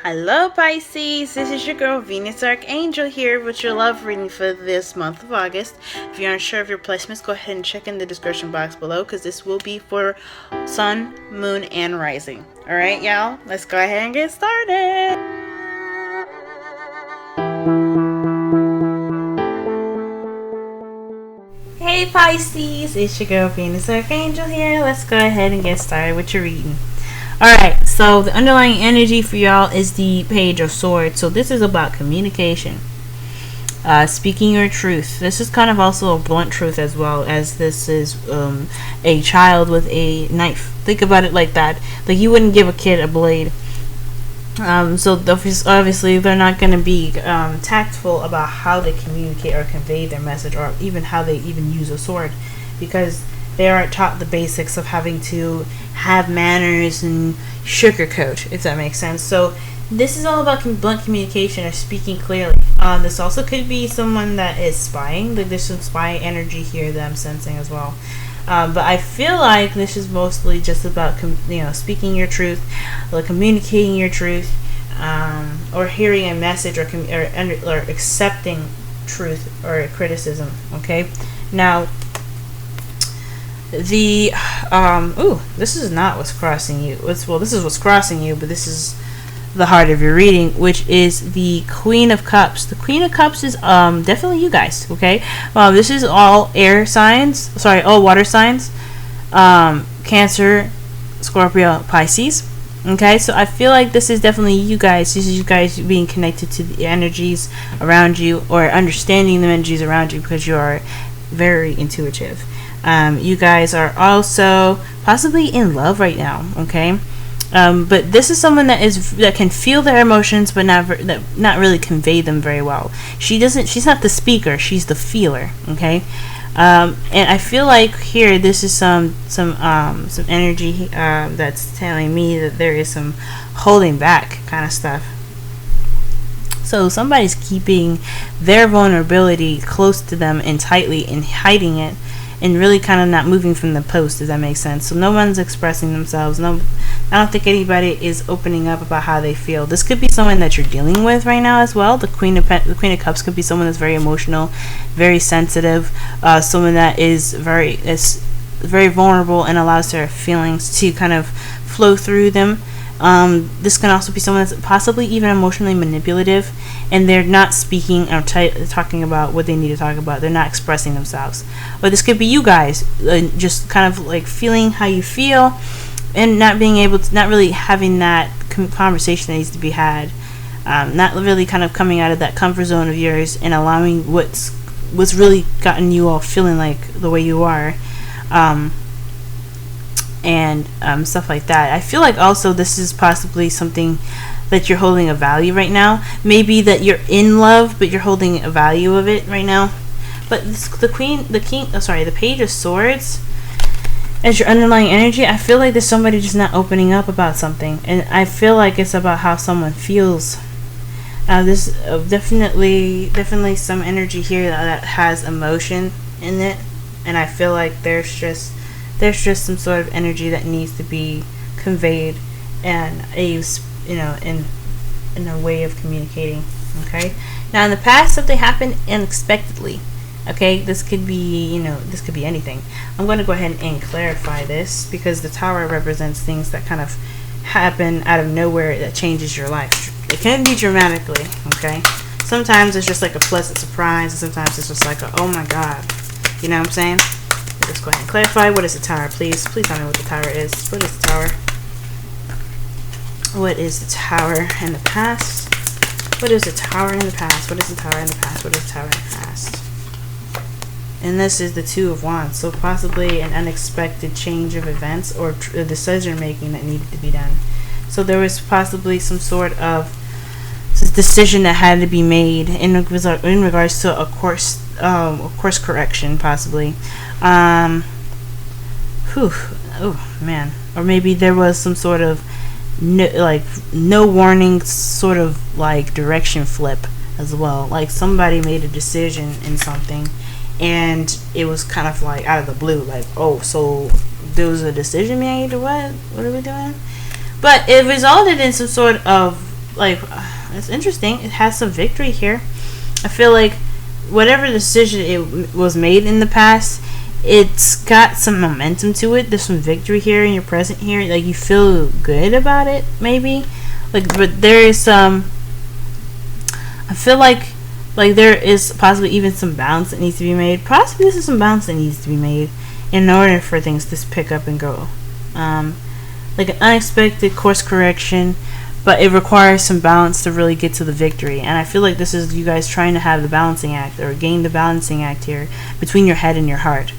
Hello Pisces, this is your girl Venus Archangel here with your love reading for this month of August. If you're unsure of your placements, go ahead and check in the description box below because this will be for Sun, Moon, and Rising. Alright y'all, let's go ahead and get started. Hey Pisces, it's your girl Venus Archangel here. Let's go ahead and get started with your reading. Alright, so the underlying energy for y'all is the Page of Swords. So this is about communication. Speaking your truth. This is kind of also a blunt truth as well, as this is a child with a knife. Think about it like that. Like you wouldn't give a kid a blade. So obviously they're not going to be tactful about how they communicate or convey their message, or even how they even use a sword, because they aren't taught the basics of having to have manners and sugarcoat, if that makes sense. So this is all about blunt communication or speaking clearly. This also could be someone that is spying. Like there's some spy energy here that I'm sensing as well. But I feel like this is mostly just about speaking your truth, or communicating your truth, or hearing a message, or accepting truth or criticism. Okay, now the this is not what's crossing you. This is what's crossing you, but this is the heart of your reading, which is the Queen of Cups. The Queen of Cups is definitely you guys. Okay, this is all air signs. Sorry, all water signs. Cancer, Scorpio, Pisces. Okay, so I feel like this is definitely you guys. This is you guys being connected to the energies around you, or understanding the energies around you, because you are very intuitive. You guys are also possibly in love right now, okay? But this is someone that can feel their emotions, but not really convey them very well. She's not the speaker; she's the feeler, okay? And I feel like here this is some energy that's telling me that there is some holding back kind of stuff. So somebody's keeping their vulnerability close to them and tightly, and hiding it, and really kind of not moving from the post, if that makes sense. So no one's expressing themselves. I don't think anybody is opening up about how they feel. This could be someone that you're dealing with right now as well. The Queen of Cups could be someone that's very emotional, very sensitive, someone that is very vulnerable and allows their feelings to kind of flow through them. This can also be someone that's possibly even emotionally manipulative, and they're not speaking or talking about what they need to talk about. They're not expressing themselves. Or this could be you guys, just kind of like feeling how you feel, and not really having that conversation that needs to be had. Not really kind of coming out of that comfort zone of yours and allowing what's really gotten you all feeling like the way you are. And stuff like that. I feel like also this is possibly something that you're holding a value right now. Maybe that you're in love, but you're holding a value of it right now. But the Page of Swords as your underlying energy, I feel like there's somebody just not opening up about something, and I feel like it's about how someone feels. There's definitely some energy here that has emotion in it, and I feel like there's just some sort of energy that needs to be conveyed, and in a way of communicating. Okay, now in the past something happened unexpectedly. Okay, this could be anything. I'm going to go ahead and clarify this, because the Tower represents things that kind of happen out of nowhere that changes your life. It can be dramatically. Okay, sometimes it's just like a pleasant surprise, and sometimes it's just like oh my god, you know what I'm saying? Let's go ahead and clarify. What is the Tower, please? Please tell me what the Tower is. What is the Tower? What is the Tower in the past? What is the Tower in the past? What is the Tower in the past? What is the Tower in the past? And this is the Two of Wands. So possibly an unexpected change of events, or a decision making that needed to be done. So there was possibly some sort of decision that had to be made in regards to a course correction, possibly. Oh man. Or maybe there was some sort of no warning, sort of like direction flip as well. Like somebody made a decision in something, and it was kind of like out of the blue. Like, oh, so there was a decision made, or what? What are we doing? But it resulted in some sort of like, it's interesting. It has some victory here. I feel like whatever decision it was made in the past, it's got some momentum to it. There's some victory here in your present here. Like, you feel good about it, maybe. Like, but there is some. I feel like there is possibly even some balance that needs to be made. Possibly this is some balance that needs to be made in order for things to pick up and go. Like an unexpected course correction, but it requires some balance to really get to the victory. And I feel like this is you guys trying to have the balancing act, or gain the balancing act here between your head and your heart.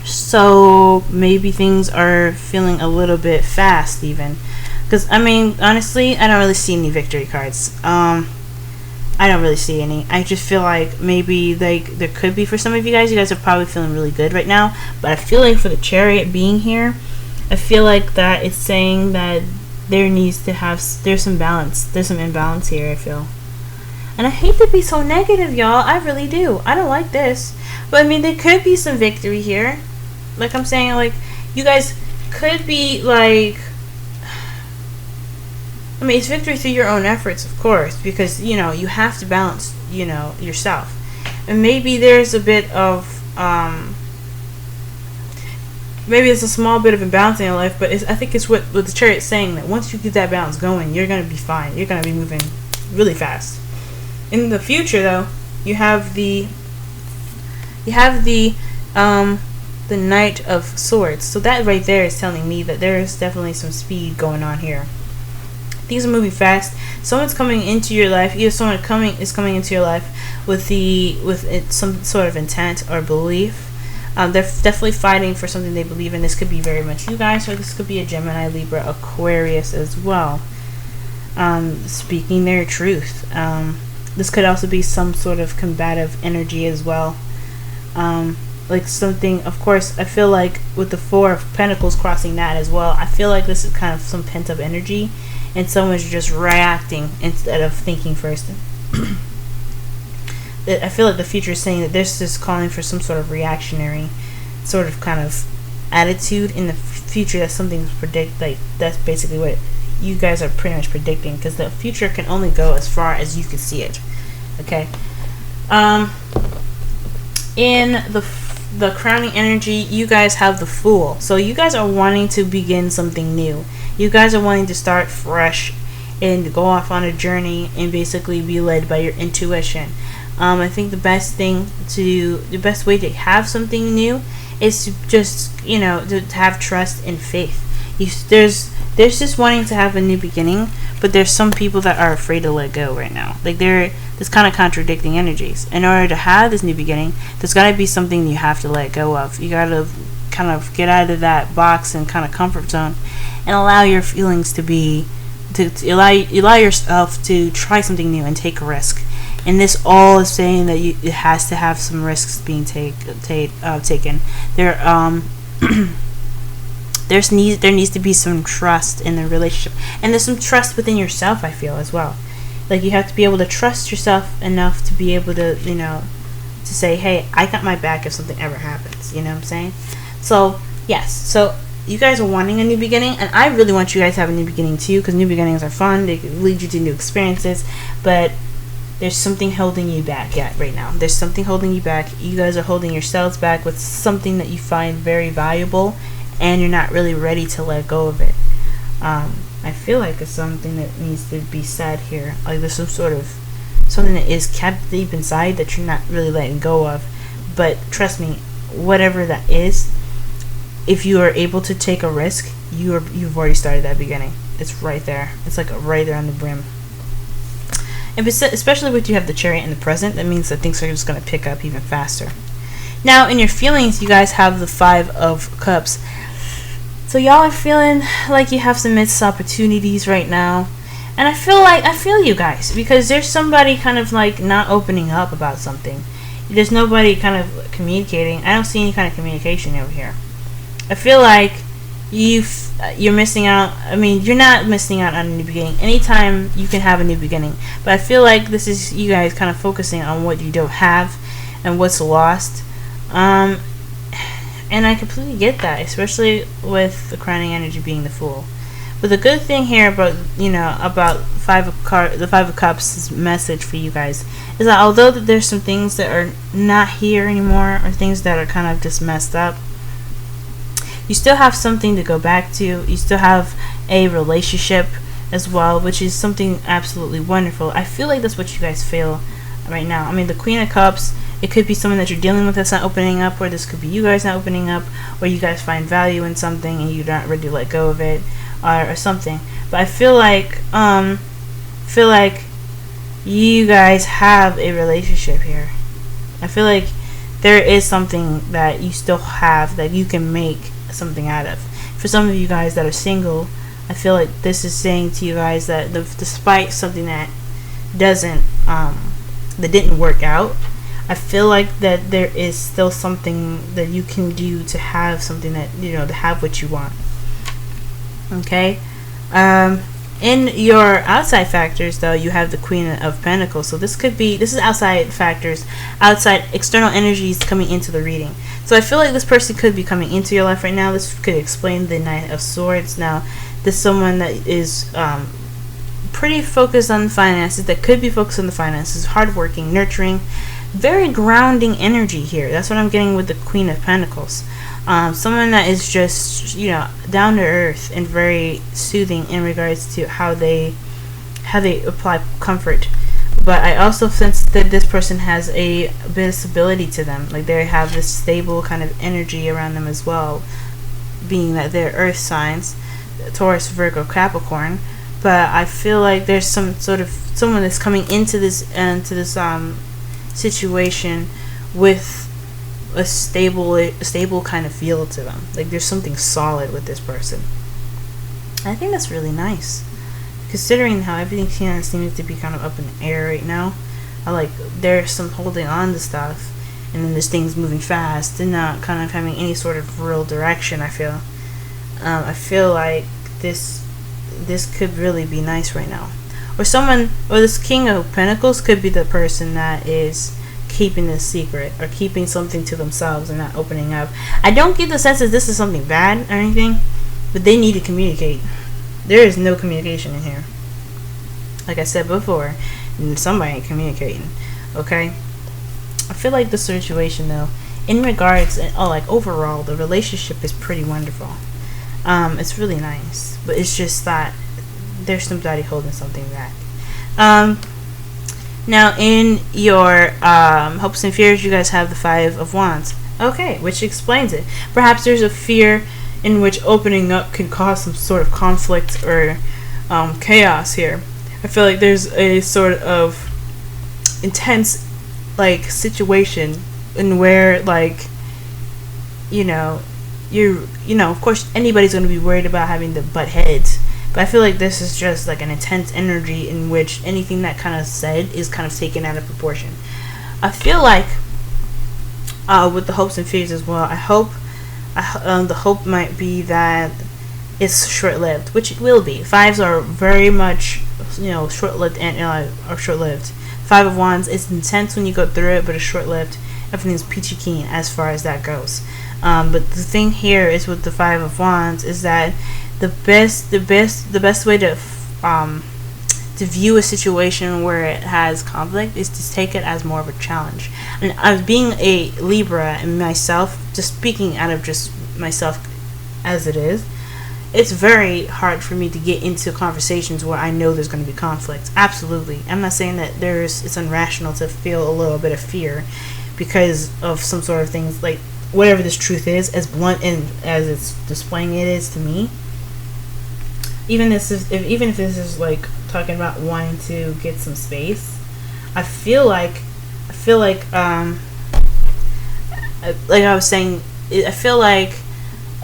So maybe things are feeling a little bit fast even. Because, I mean, honestly, I don't really see any victory cards. I don't really see any. I just feel like maybe, like, there could be for some of you guys. You guys are probably feeling really good right now. But I feel like for the Chariot being here, I feel like that it's saying that there's some balance. There's some imbalance here, I feel. And I hate to be so negative, y'all. I really do. I don't like this. But, I mean, there could be some victory here. Like I'm saying, like, you guys could be, like... I mean, it's victory through your own efforts, of course, because, you know, you have to balance, you know, yourself. And maybe there's a bit of, maybe it's a small bit of imbalance in your life, but I think it's what the Chariot's saying, that once you get that balance going, you're going to be fine. You're going to be moving really fast. In the future, though, you have the Knight of Swords. So that right there is telling me that there is definitely some speed going on here. Things are moving fast. Someone's coming into your life. Either someone is coming into your life with some sort of intent or belief. They're definitely fighting for something they believe in. This could be very much you guys, or this could be a Gemini, Libra, Aquarius as well. Speaking their truth. This could also be some sort of combative energy as well. Like something, of course, I feel like with the Four of Pentacles crossing that as well, I feel like this is kind of some pent-up energy. And someone's just reacting instead of thinking first. I feel like the future is saying that this is calling for some sort of reactionary sort of kind of attitude in the future. That's something to predict. Like, that's basically what you guys are pretty much predicting, because the future can only go as far as you can see it. Okay. In the crowning energy, you guys have the Fool. So you guys are wanting to begin something new. You guys are wanting to start fresh and go off on a journey and basically be led by your intuition. I think the best way to have something new is to just, you know, to have trust and faith. There's just wanting to have a new beginning, but there's some people that are afraid to let go right now. Like, there's kind of contradicting energies. In order to have this new beginning, there's got to be something you have to let go of. You got to kind of get out of that box and kind of comfort zone and allow your feelings to allow yourself to try something new and take a risk. And this all is saying that it has to have some risks being taken. There needs to be some trust in the relationship, and there's some trust within yourself, I feel, as well. Like, you have to be able to trust yourself enough to be able to, you know, to say, hey, I got my back if something ever happens. You know what I'm saying? So, yes. So, you guys are wanting a new beginning, and I really want you guys to have a new beginning too, because new beginnings are fun. They can lead you to new experiences, but there's something holding you back right now. There's something holding you back. You guys are holding yourselves back with something that you find very valuable, and you're not really ready to let go of it. I feel like it's something that needs to be said here. Like, there's some sort of something that is kept deep inside that you're not really letting go of. But trust me, whatever that is, if you are able to take a risk, you've already started that beginning. It's right there. It's like right there on the brim. And especially with you have the Chariot in the present, that means that things are just going to pick up even faster. Now, in your feelings, you guys have the Five of Cups. So y'all are feeling like you have some missed opportunities right now. And I feel you guys, because there's somebody kind of like not opening up about something. There's nobody kind of communicating. I don't see any kind of communication over here. I feel like you're missing out. I mean, you're not missing out on a new beginning. Anytime you can have a new beginning. But I feel like this is you guys kind of focusing on what you don't have and what's lost. And I completely get that, especially with the crowning energy being the Fool. But the good thing here about, about the Five of Cups' message for you guys is that although that there's some things that are not here anymore, or things that are kind of just messed up, you still have something to go back to. You still have a relationship as well, which is something absolutely wonderful. I feel like that's what you guys feel right now. I mean, the Queen of Cups, it could be someone that you're dealing with that's not opening up, or this could be you guys not opening up, or you guys find value in something and you don't ready to let go of it, or something. But I feel like you guys have a relationship here. I feel like there is something that you still have that you can make something out of. For some of you guys that are single, I feel like this is saying to you guys that despite something that didn't work out, I feel like that there is still something that you can do to have something that, to have what you want. Okay? In your outside factors, though, you have the Queen of Pentacles. So this is outside factors, outside external energies coming into the reading. So I feel like this person could be coming into your life right now. This could explain the Knight of Swords. Now, this is someone that is pretty focused on finances, that could be focused on the finances, hardworking, nurturing, very grounding energy here. That's what I'm getting with the Queen of Pentacles. Someone that is just, down to earth and very soothing in regards to how they apply comfort. But I also sense that this person has a bit of stability to them. Like they have this stable kind of energy around them as well, being that they're earth signs, Taurus, Virgo, Capricorn. But I feel like there's some sort of someone that's coming into this situation with a stable kind of feel to them. Like there's something solid with this person. I think that's really nice, considering how everything seems to be kind of up in the air right now. There's some holding on to stuff, and then there's things moving fast and not kind of having any sort of real direction. I feel like this could really be nice right now. Or this King of Pentacles could be the person that is keeping this secret or keeping something to themselves and not opening up. I don't get the sense that this is something bad or anything, but they need to communicate. There is no communication in here. Like I said before, somebody ain't communicating. Okay? I feel like the situation, though, in regards, overall, the relationship is pretty wonderful. It's really nice, but it's just that there's somebody holding something back. Now, in your hopes and fears, you guys have the Five of Wands. Okay, which explains it. Perhaps there's a fear in which opening up can cause some sort of conflict or chaos here. I feel like there's a sort of intense, situation in where, of course, anybody's going to be worried about having to butt heads. But I feel like this is just an intense energy in which anything that kind of said is kind of taken out of proportion. I feel like with the hopes and fears as well, the hope might be that it's short-lived, which it will be. Fives are very much, short-lived and are short-lived. Five of Wands, it's intense when you go through it, but it's short-lived. Everything's peachy keen as far as that goes. But the thing here is with the Five of Wands is that the best way to view a situation where it has conflict is to take it as more of a challenge. And as being a Libra and myself, just speaking out of just myself as it is, it's very hard for me to get into conversations where I know there's going to be conflict. Absolutely. I'm not saying that it's irrational to feel a little bit of fear because of some sort of things, like whatever this truth is, as blunt and as it's displaying it is to me. Even if this is talking about wanting to get some space, I feel like I was saying, I feel like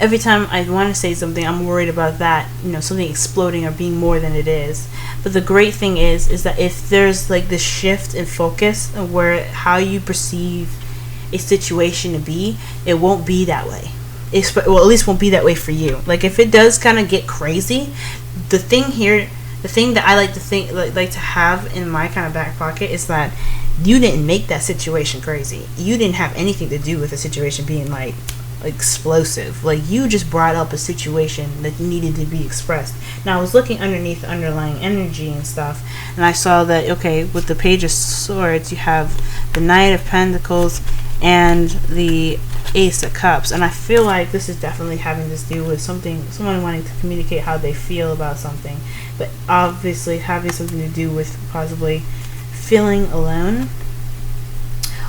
every time I want to say something, I'm worried about that, something exploding or being more than it is. But the great thing is that if there's this shift in focus where how you perceive a situation to be, it won't be that way. At least won't be that way for you. If it does kind of get crazy, the thing that I like to have in my kind of back pocket is that you didn't make that situation crazy. You didn't have anything to do with the situation being explosive. Like, you just brought up a situation that needed to be expressed. Now, I was looking underneath the underlying energy and stuff, and I saw that, okay, with the Page of Swords, you have the Knight of Pentacles and the Ace of Cups, and I feel like this is definitely having to do with someone wanting to communicate how they feel about something, but obviously having something to do with possibly feeling alone.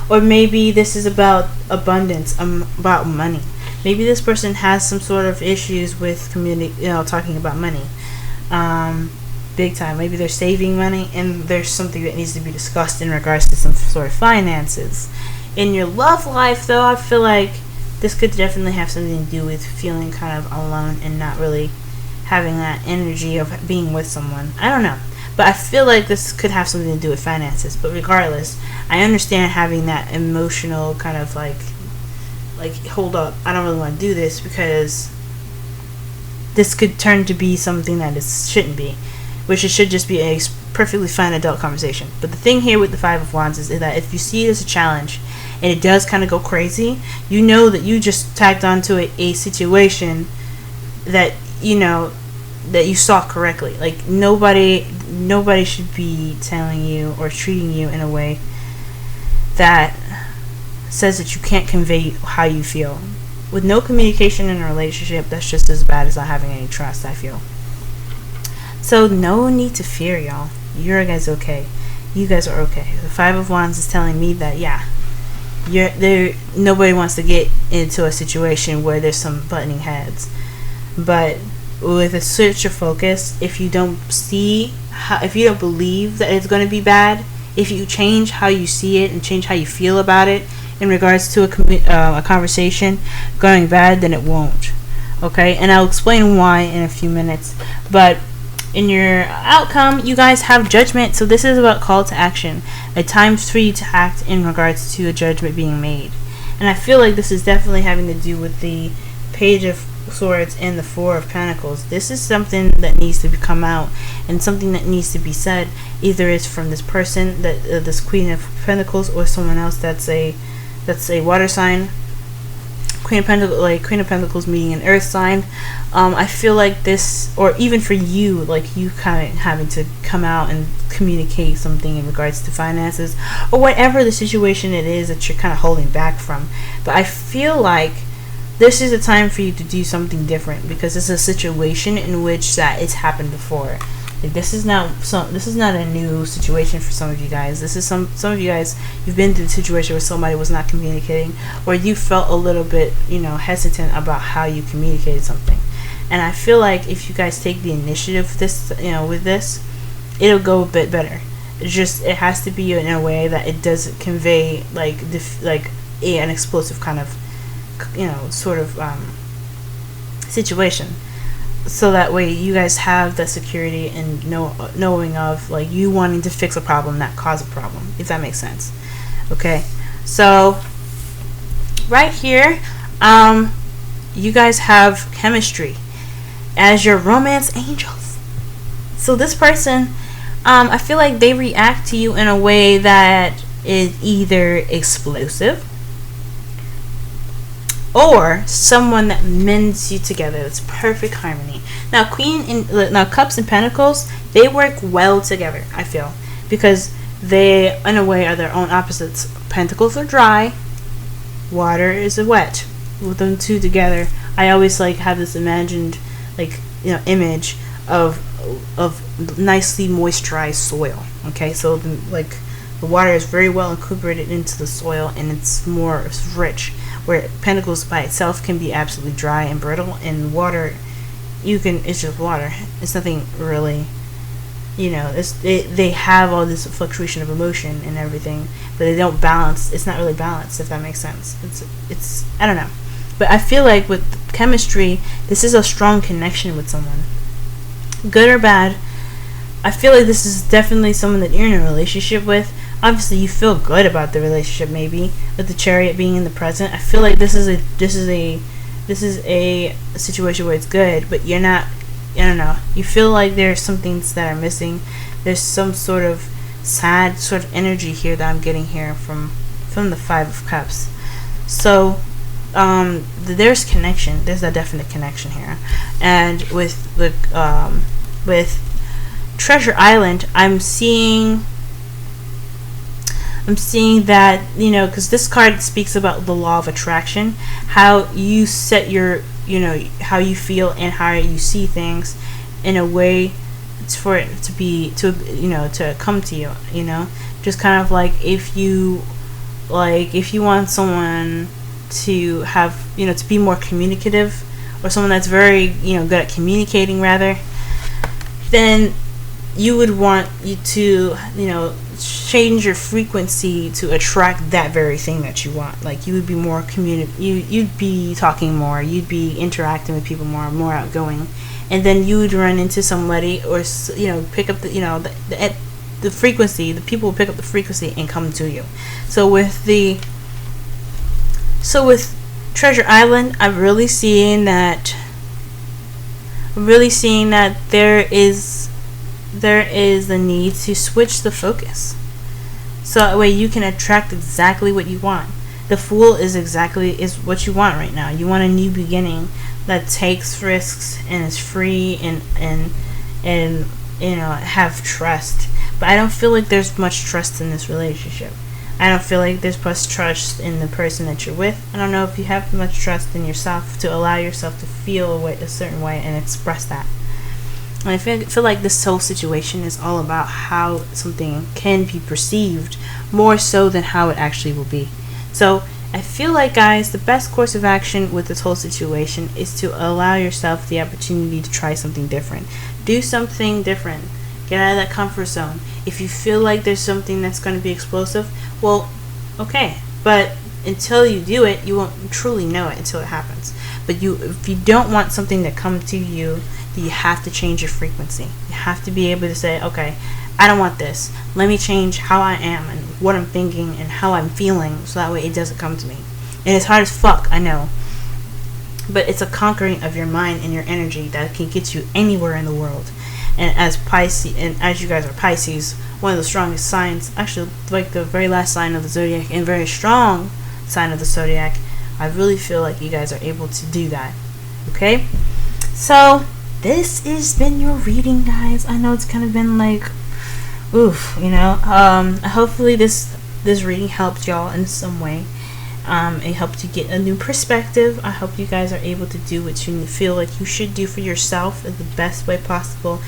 Or maybe this is about abundance, about money. Maybe this person has some sort of issues with talking about money, big time. Maybe they're saving money, and there's something that needs to be discussed in regards to some sort of finances. In your love life, though, I feel like this could definitely have something to do with feeling kind of alone and not really having that energy of being with someone. I don't know. But I feel like this could have something to do with finances. But regardless, I understand having that emotional kind of like hold up, I don't really want to do this, because this could turn to be something that it shouldn't be, which it should just be a perfectly fine adult conversation. But the thing here with the Five of Wands is that if you see it as a challenge and it does kind of go crazy, you know that you just tagged onto a situation that that you saw correctly. Like, nobody should be telling you or treating you in a way that says that you can't convey how you feel. With no communication in a relationship, that's just as bad as not having any trust, I feel. So no need to fear, y'all. You guys okay. You guys are okay. The Five of Wands is telling me that, yeah, nobody wants to get into a situation where there's some butting heads. But with a switch of focus, if you don't believe that it's going to be bad, if you change how you see it and change how you feel about it in regards to a conversation going bad, then it won't. Okay, and I'll explain why in a few minutes. But in your outcome, you guys have Judgment, so this is about call to action, a time for you to act in regards to a judgment being made. And I feel like this is definitely having to do with the Page of Swords and the Four of Pentacles. This is something that needs to come out, and something that needs to be said. Either it's from this person, that this Queen of Pentacles, or someone else that's a water sign. Queen of Pentacles meeting an earth sign. I feel like this, or even for you, like you kind of having to come out and communicate something in regards to finances, or whatever the situation it is that you're kind of holding back from. But I feel like this is a time for you to do something different, because it's a situation in which that it's happened before. Like, this is not a new situation for some of you guys. This is some of you guys, you've been through a situation where somebody was not communicating, or you felt a little bit, hesitant about how you communicated something. And I feel like if you guys take the initiative with this, it'll go a bit better. It has to be in a way that it doesn't convey an explosive kind of situation, so that way you guys have that security and knowing of like you wanting to fix a problem, not cause a problem, if that makes sense. Okay, so right here, you guys have chemistry as your romance angels. So this person, I feel like they react to you in a way that is either explosive or someone that mends you together. It's perfect harmony. Now, Cups and Pentacles, they work well together, I feel, because they, in a way, are their own opposites. Pentacles are dry, water is wet. With them two together, I always have this imagined image of nicely moisturized soil. Okay, so the water is very well incorporated into the soil, and it's rich. Where Pentacles by itself can be absolutely dry and brittle, and water, it's just water. It's nothing really, they have all this fluctuation of emotion and everything, but they don't balance. It's not really balanced, if that makes sense. It's I don't know. But I feel like with chemistry, this is a strong connection with someone. Good or bad, I feel like this is definitely someone that you're in a relationship with. Obviously, you feel good about the relationship, maybe, with the Chariot being in the present. I feel like this is a situation where it's good, but you're not. I don't know. You feel like there's some things that are missing. There's some sort of sad sort of energy here that I'm getting here from the Five of Cups. So there's connection. There's a definite connection here. And with the with Treasure Island, I'm seeing that, you know, because this card speaks about the law of attraction, how you set your, you know, how you feel and how you see things in a way for it to be, to, you know, to come to you, you know. Just kind of like if you want someone to have, you know, to be more communicative, or someone that's very, you know, good at communicating rather, then you would want you to, you know, change your frequency to attract that very thing that you want. Like, you would be more you'd be talking more, you'd be interacting with people more outgoing, and then you would run into somebody, or, you know, pick up the, you know, the frequency, the people will pick up the frequency and come to you. So with Treasure Island, I'm really seeing that there is the need to switch the focus, so that way you can attract exactly what you want. The Fool is what you want right now. You want a new beginning that takes risks and is free and you know, have trust. But I don't feel like there's much trust in this relationship. I don't feel like there's much trust in the person that you're with. I don't know if you have much trust in yourself to allow yourself to feel a certain way and express that. And I feel like this whole situation is all about how something can be perceived more so than how it actually will be. So I feel like, guys, the best course of action with this whole situation is to allow yourself the opportunity to try something different. Do something different. Get out of that comfort zone. If you feel like there's something that's going to be explosive, well, okay. But until you do it, you won't truly know it until it happens. But if you don't want something to come to you, you have to change your frequency. You have to be able to say, okay, I don't want this. Let me change how I am and what I'm thinking and how I'm feeling, so that way it doesn't come to me. And it's hard as fuck, I know. But it's a conquering of your mind and your energy that can get you anywhere in the world. And as Pisces, and as you guys are Pisces, one of the strongest signs, actually like the very last sign of the zodiac and very strong sign of the zodiac, I really feel like you guys are able to do that. Okay? So this has been your reading, guys. I know it's kind of been like, oof, you know. Hopefully this reading helped y'all in some way. It helped you get a new perspective. I hope you guys are able to do what you feel like you should do for yourself in the best way possible.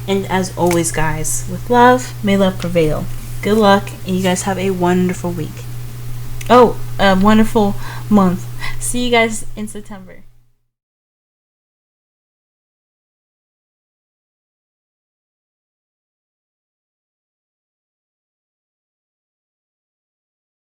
And as always, guys, with love, may love prevail. Good luck, and you guys have a wonderful week. Oh, a wonderful month. See you guys in September.